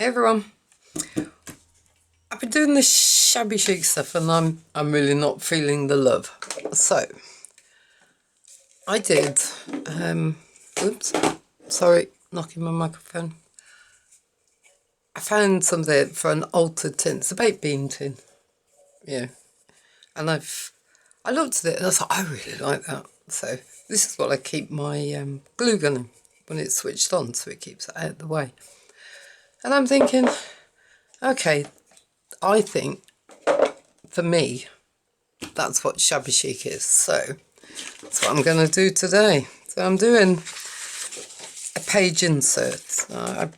Hey everyone, I've been doing this shabby chic stuff and I'm really not feeling the love. So I did oops, sorry, knocking my microphone. I found something for an altered tin. It's a baked bean tin. Yeah. And I looked at it and I thought I really like that. So this is what I keep my glue gun in when it's switched on, so it keeps it out of the way. And I'm thinking, okay, I think for me that's what shabby chic is. So that's what I'm going to do today. So I'm doing a page insert. I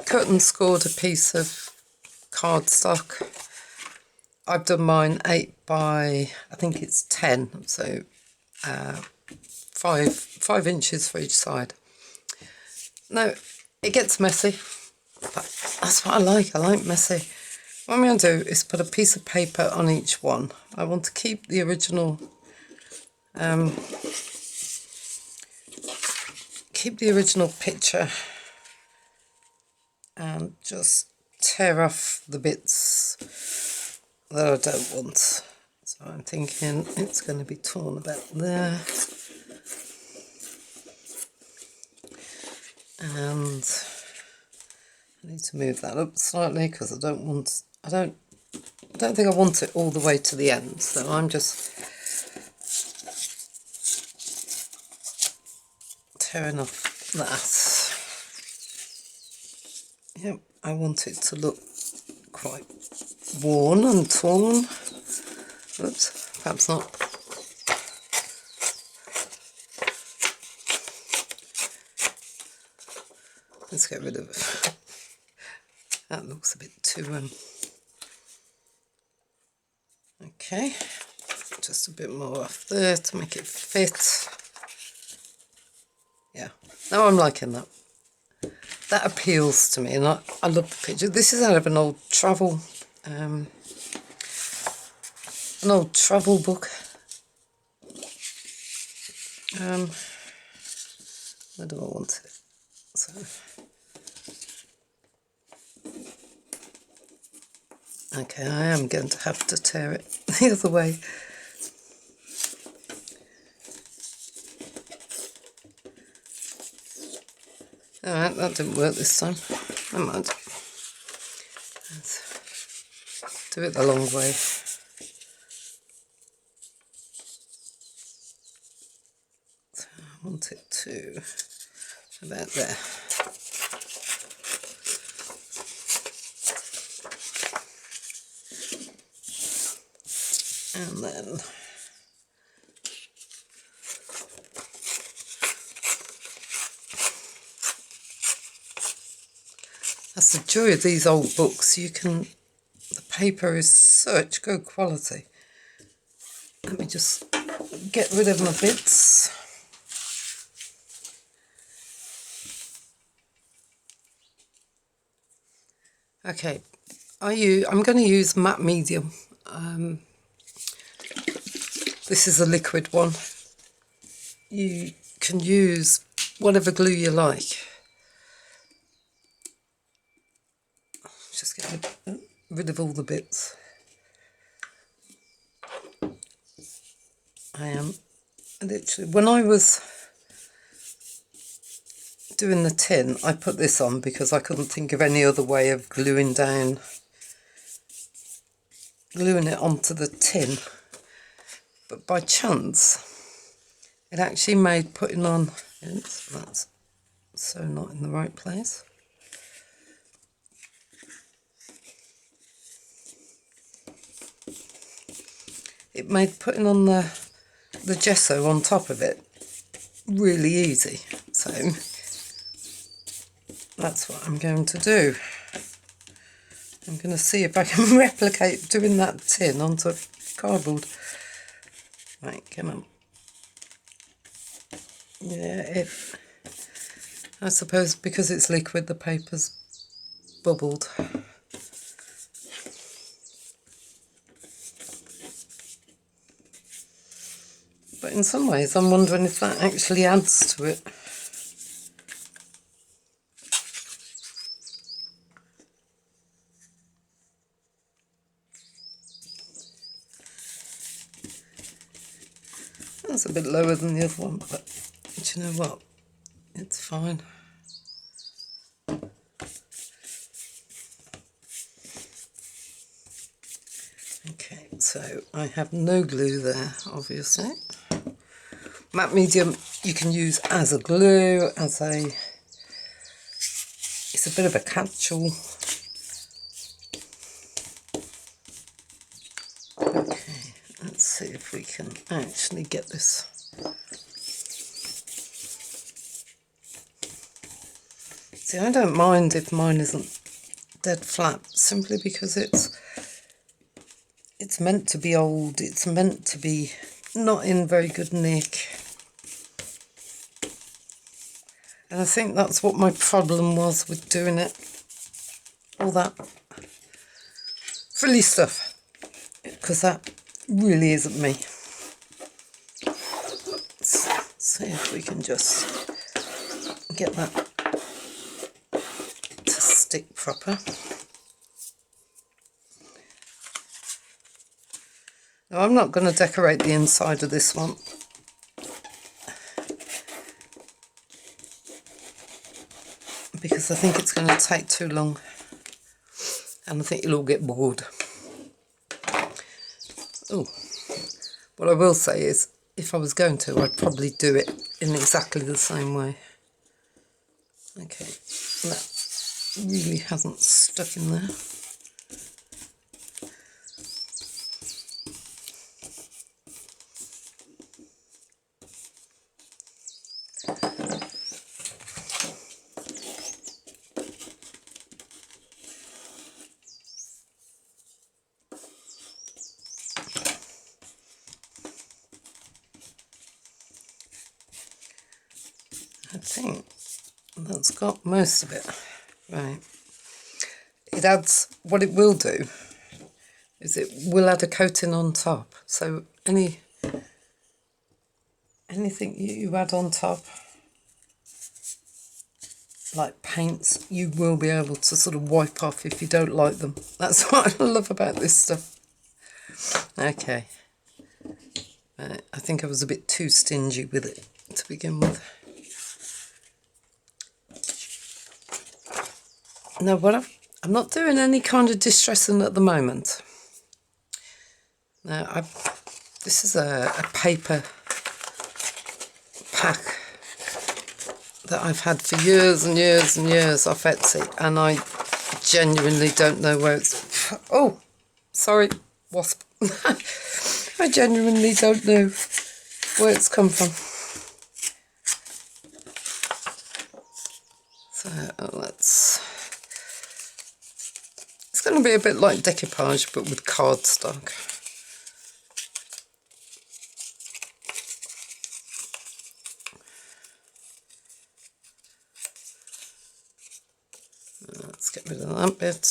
cut and scored a piece of cardstock. I've done mine 8 by, I think it's 10, so 5 inches for each side. Now, it gets messy, but that's what I like. I like messy. What I'm going to do is put a piece of paper on each one. I want to keep the original picture and just tear off the bits that I don't want. So I'm thinking it's going to be torn about there. And I need to move that up slightly because I don't think I want it all the way to the end. So I'm just tearing off that. Yep, I want it to look quite worn and torn. Oops, perhaps not. Let's get rid of it. That looks a bit too, okay. Just a bit more off there to make it fit. Yeah, now I'm liking that. That appeals to me, and I love the picture. This is out of an old travel book. Where do I want it? So, okay, I am going to have to tear it the other way. Alright, that didn't work this time. Never mind. Let's do it the long way. So I want it to about there. And then that's the joy of these old books. The paper is such good quality. Let me just get rid of my bits. Okay, I'm going to use matte medium. This is a liquid one. You can use whatever glue you like. Just get rid of all the bits. I am literally, when I was doing the tin, I put this on because I couldn't think of any other way of gluing it onto the tin. But by chance, it actually made putting on, that's so not in the right place. It made putting on the gesso on top of it really easy. So that's what I'm going to do. I'm going to see if I can replicate doing that tin onto cardboard. Right, come on. Yeah, I suppose because it's liquid, the paper's bubbled. But in some ways, I'm wondering if that actually adds to it. It's a bit lower than the other one, but do you know what? It's fine. Okay, so I have no glue there, obviously. Matte medium you can use as a glue, it's a bit of a catch-all. Okay, let's see if we can actually get this. See, I don't mind if mine isn't dead flat, simply because it's meant to be old, it's meant to be not in very good nick. And I think that's what my problem was with doing it. All that frilly stuff, because that really isn't me. Let's see if we can just get that to stick proper. Now, I'm not going to decorate the inside of this one. Because I think it's going to take too long. And I think you'll all get bored. Oh, what I will say is, if I was going to, I'd probably do it in exactly the same way. Okay, that really hasn't stuck in there. I think that's got most of it. Right. It adds, what it will do is it will add a coating on top. So anything you add on top, like paints, you will be able to sort of wipe off if you don't like them. That's what I love about this stuff. Okay. I think I was a bit too stingy with it to begin with. Now, I'm not doing any kind of distressing at the moment. Now, this is a paper pack that I've had for years and years and years off Etsy, and I genuinely don't know where it's... Oh, sorry, wasp. I genuinely don't know where it's come from. So let's... It's going to be a bit like decoupage, but with cardstock. Let's get rid of that bit.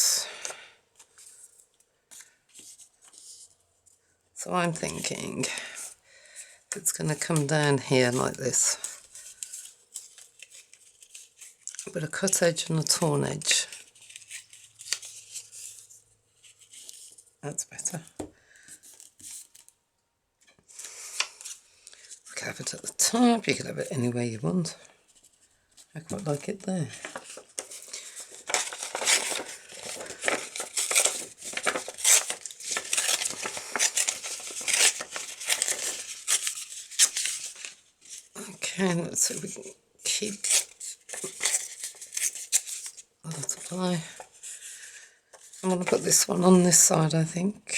So I'm thinking it's going to come down here like this, with a cut edge and a torn edge. That's better. You can have it at the top, you can have it any way you want. I quite like it there. Okay, let's see if we can keep a butterfly. I'm going to put this one on this side, I think.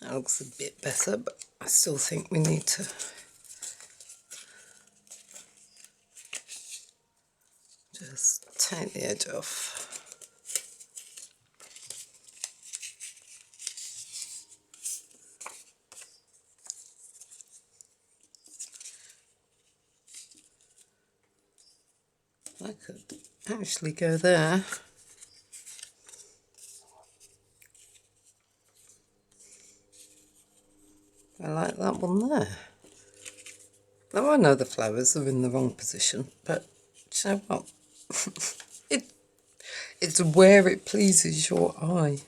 That looks a bit better, but I still think we need to just take the edge off. I could actually go there. I like that one there. Now I know the flowers are in the wrong position, but do you know what? It's where it pleases your eye.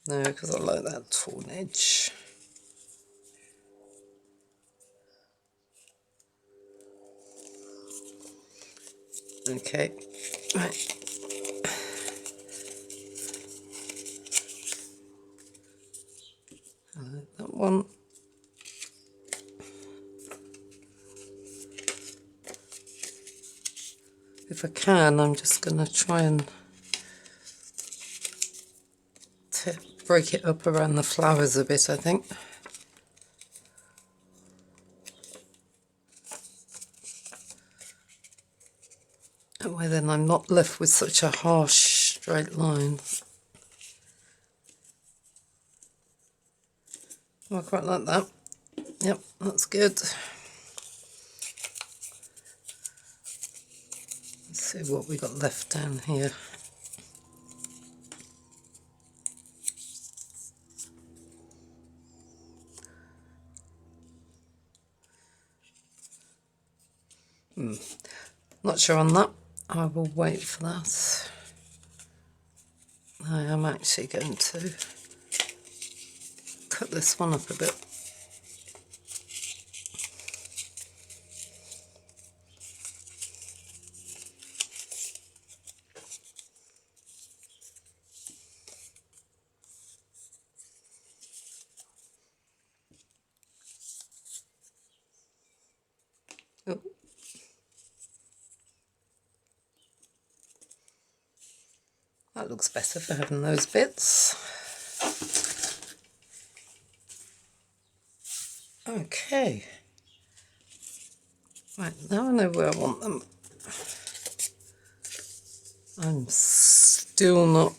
No, because I like that torn edge. Okay, right. I like that one. If I can, I'm just going to try and break it up around the flowers a bit, I think. That way then I'm not left with such a harsh straight line. I quite like that. Yep, that's good. Let's see what we got left down here. Not sure on that. I will wait for that. I am actually going to cut this one up a bit. Oh. That looks better for having those bits. Okay. Right, now I know where I want them. I'm still not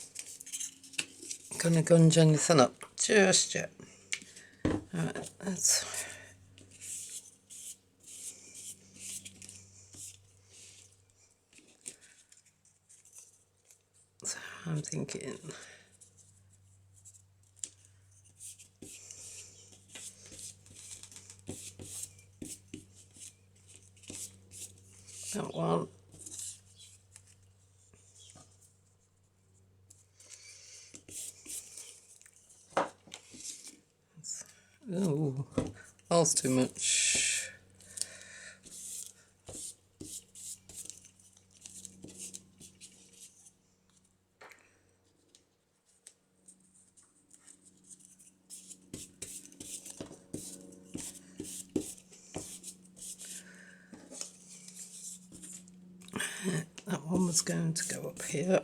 going to gunge anything up just yet. Alright, that's... So I'm thinking... that one. Oh, that's too much. That one was going to go up here.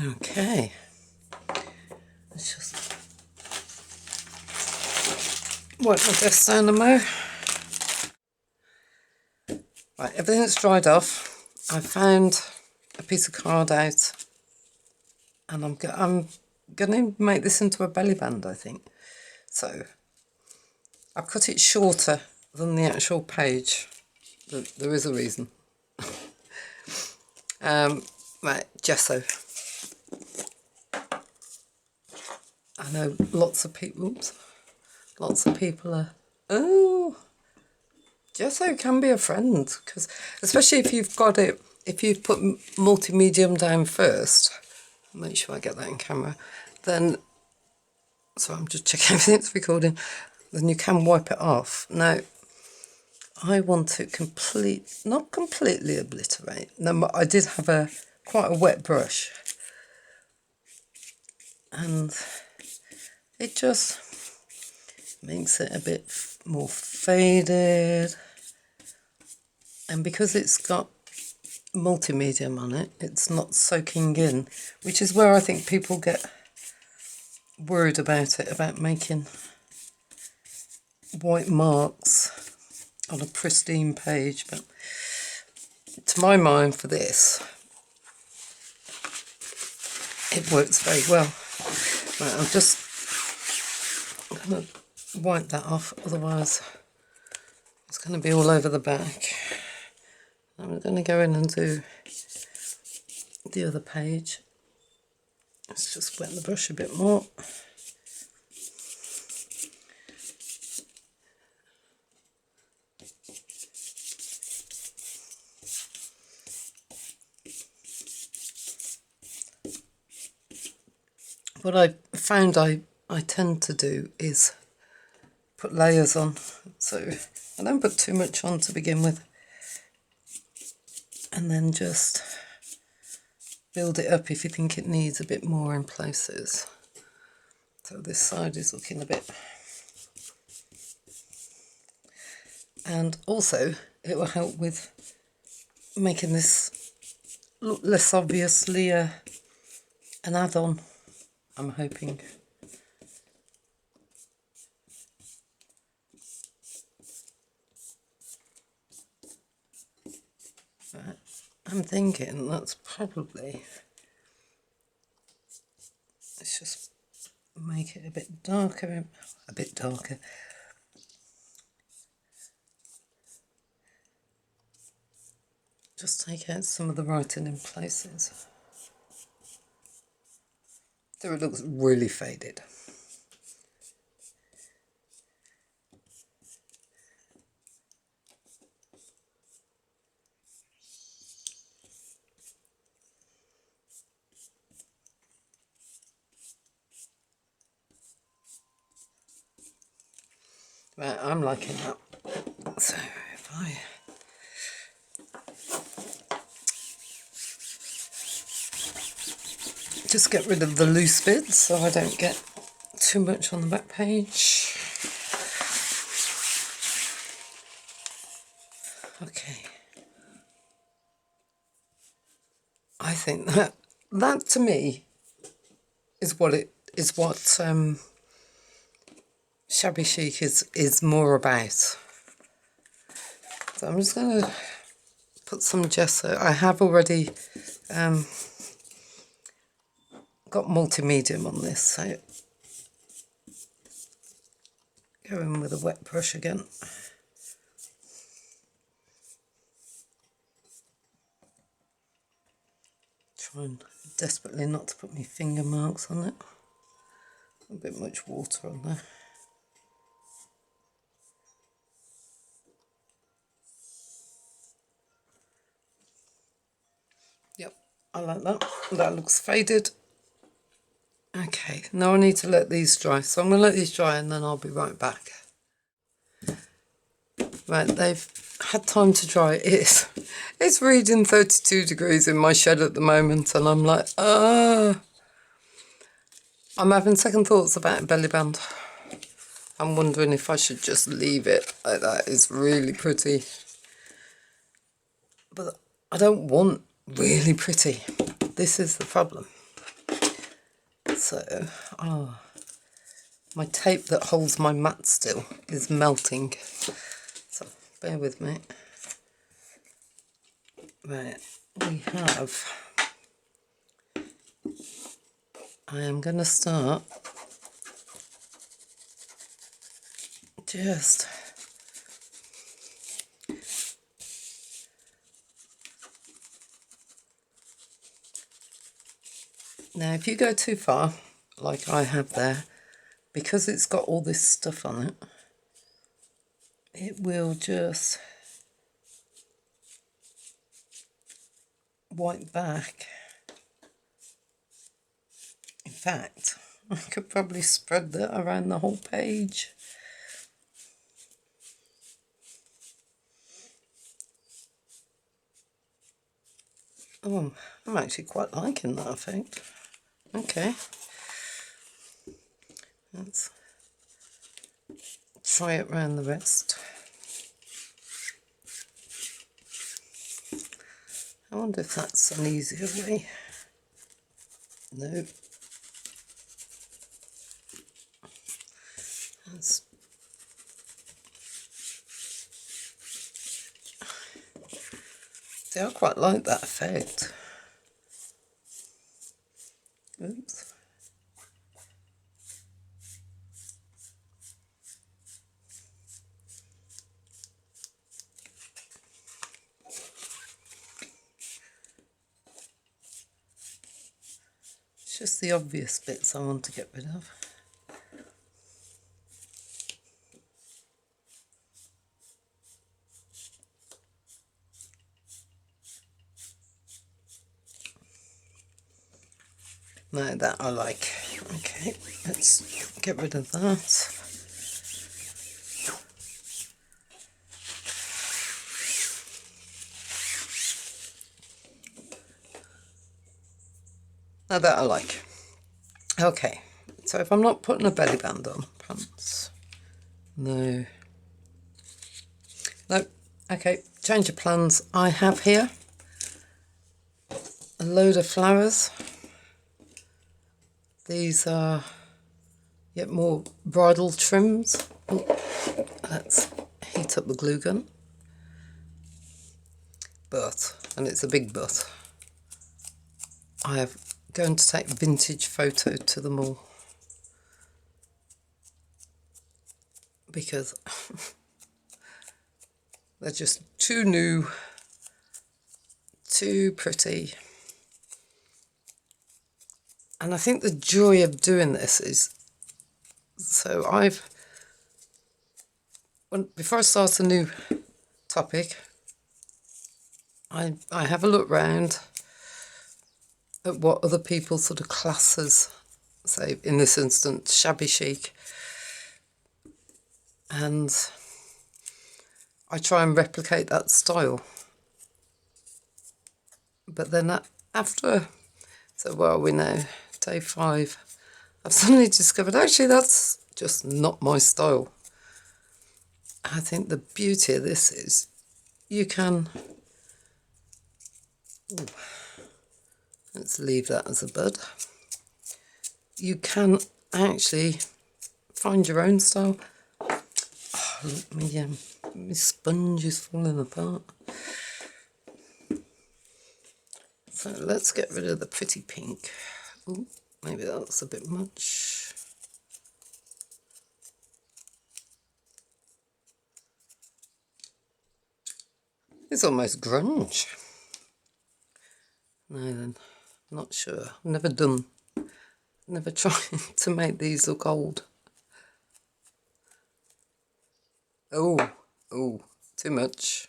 Okay, let's just wipe my desk down a mo. Right, everything's dried off. I found a piece of card out, and I'm going to make this into a belly band, I think. So I've cut it shorter than the actual page. There is a reason. Right, gesso. I know lots of people are, oh, gesso can be a friend, because especially if you've got it, if you've put multi-medium down first, make sure I get that in camera, then, so I'm just checking everything's recording, then you can wipe it off. Now, I want to not completely obliterate. No, but I did have quite a wet brush, and it just makes it a bit more faded. And because it's got multi-medium on it, it's not soaking in, which is where I think people get worried about it, about making white marks. on a pristine page, but to my mind for this, it works very well. Right, I'm just going to wipe that off, otherwise it's going to be all over the back. I'm going to go in and do the other page. Let's just wet the brush a bit more. What I found I tend to do is put layers on, so I don't put too much on to begin with, and then just build it up if you think it needs a bit more in places. So this side is looking a bit, and also it will help with making this look less obviously an add-on, I'm hoping. Right. I'm thinking that's probably, let's just make it a bit darker, Just take out some of the writing in places. So it looks really faded. Right, I'm liking that. So if I just get rid of the loose bits so I don't get too much on the back page. Okay. I think that to me is what Shabby Chic is more about. So I'm just going to put some gesso. I have already got multi-medium on this, so go in with a wet brush again. Trying desperately not to put my finger marks on it. A bit much water on there. Yep, I like that. That looks faded. Okay, now I need to let these dry. So I'm going to let these dry and then I'll be right back. Right, they've had time to dry. It's reading 32 degrees in my shed at the moment and I'm like, I'm having second thoughts about a belly band. I'm wondering if I should just leave it like that. It's really pretty. But I don't want really pretty. This is the problem. So, my tape that holds my mat still is melting. So, bear with me. Right, I am going to start just now, if you go too far, like I have there, because it's got all this stuff on it, it will just wipe back. In fact, I could probably spread that around the whole page. Oh, I'm actually quite liking that effect. Okay. Let's try it around the rest. I wonder if that's an easier way. No. That's See, I quite like that effect. Oops. It's just the obvious bits I want to get rid of. No, that I like. Okay, let's get rid of that. Now that I like. Okay, so if I'm not putting a belly band on, pants. No. Nope. Okay, change of plans. I have here a load of flowers. These are yet more bridal trims. Ooh, let's heat up the glue gun. But, and it's a big but, I am going to take vintage photo to them all. Because they're just too new, too pretty. And I think the joy of doing this is, so before I start a new topic, I have a look round at what other people sort of class as, say in this instance, shabby chic. And I try and replicate that style. But then after, so where are we now? Day 5. I've suddenly discovered actually that's just not my style. I think the beauty of this is you can, let's leave that as a bud. You can actually find your own style. Oh, look, my sponge is falling apart. So let's get rid of the pretty pink. Ooh, maybe that's a bit much. It's almost grunge. No then, not sure. Never tried to make these look old. Oh, too much.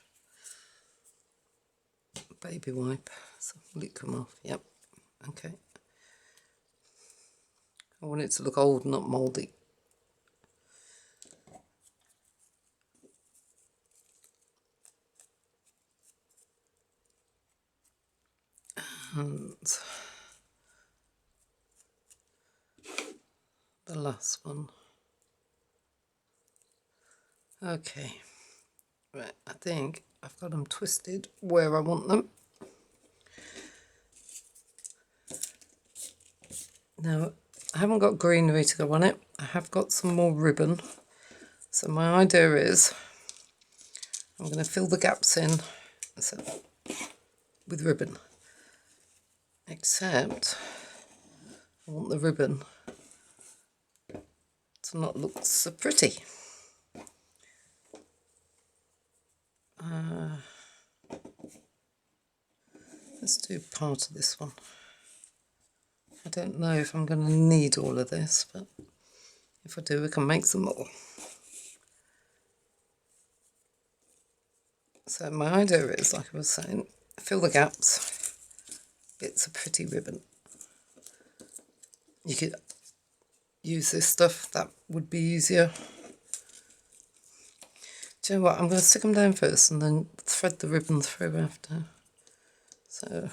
Baby wipe. So will it come off? Yep. Okay. I want it to look old, not mouldy. And the last one. Okay. Right, I think I've got them twisted where I want them. Now, I haven't got greenery to go on it. I have got some more ribbon. So my idea is I'm going to fill the gaps in with ribbon. Except I want the ribbon to not look so pretty. Let's do part of this one. I don't know if I'm going to need all of this, but if I do, we can make some more. So my idea is, like I was saying, fill the gaps, bits of pretty ribbon. You could use this stuff, that would be easier. Do you know what, I'm going to stick them down first and then thread the ribbon through after. So,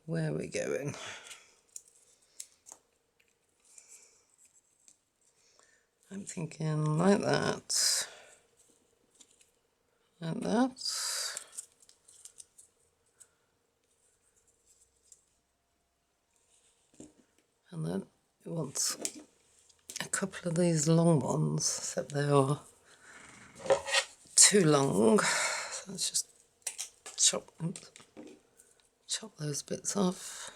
where are we going? I'm thinking like that, like that. And then we want a couple of these long ones, except they are too long. So let's just chop those bits off.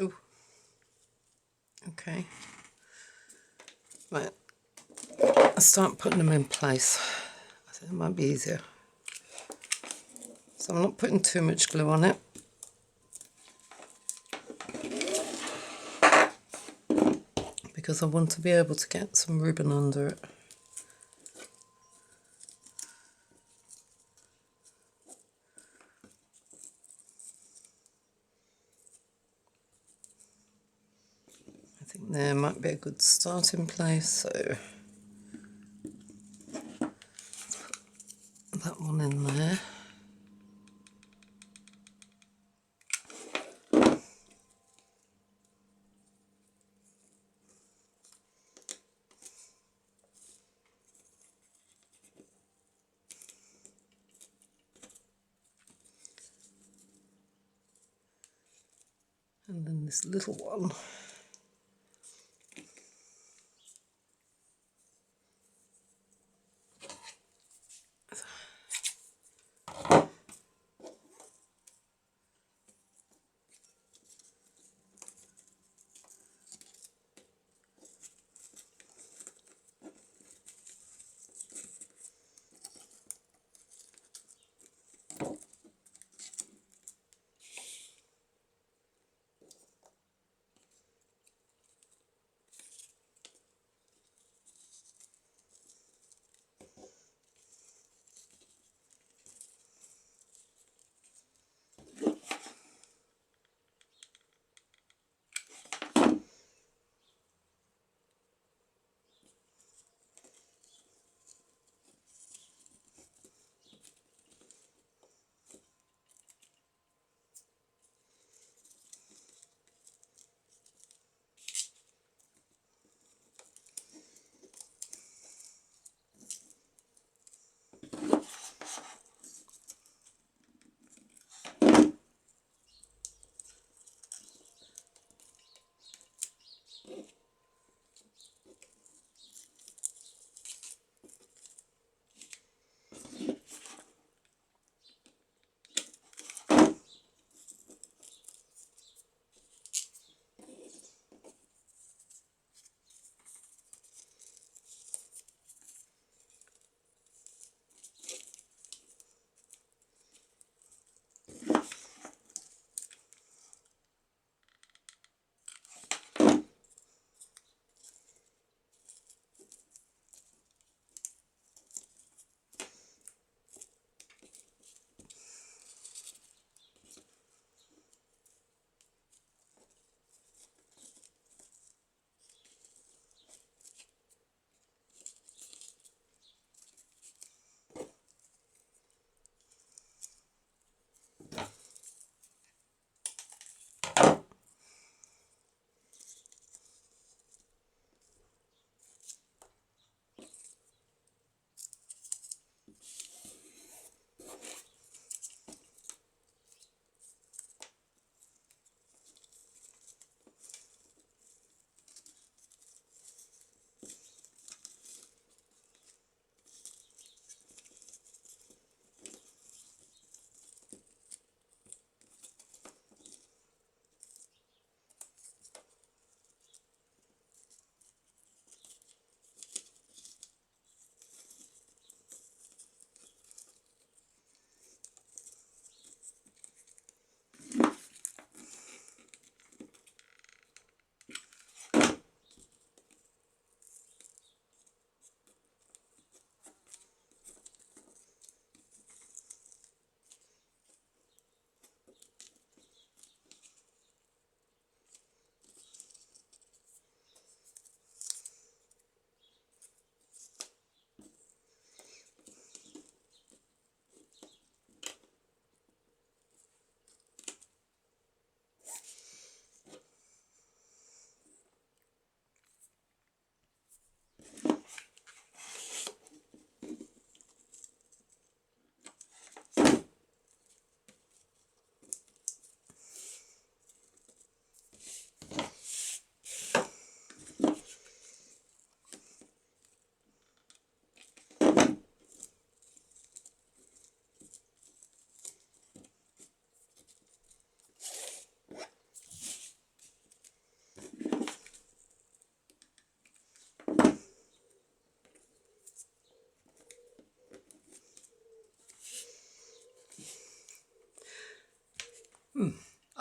Ooh. Okay. Right. I'll start putting them in place. I think it might be easier. So I'm not putting too much glue on it. Because I want to be able to get some ribbon under it. I think there might be a good starting place, so put that one in there. And then this little one.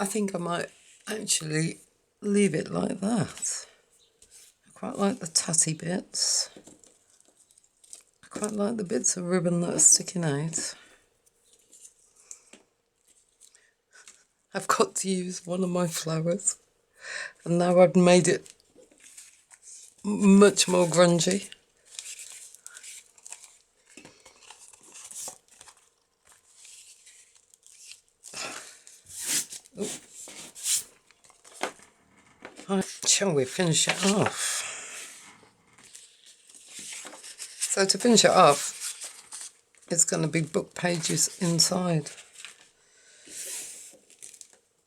I think I might actually leave it like that. I quite like the tatty bits. I quite like the bits of ribbon that are sticking out. I've got to use one of my flowers, and now I've made it much more grungy. Right, shall we finish it off? So to finish it off, it's going to be book pages inside.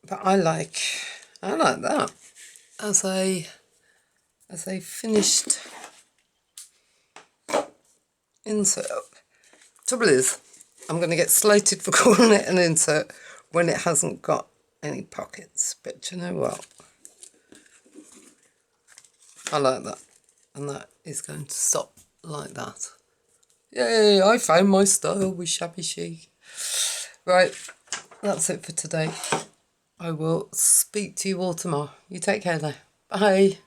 But I like that as a finished insert. Trouble is, I'm going to get slated for calling it an insert when it hasn't got any pockets. But you know what? I like that. And that is going to stop like that. Yay, I found my style with Shabby Chic. Right, that's it for today. I will speak to you all tomorrow. You take care now. Bye.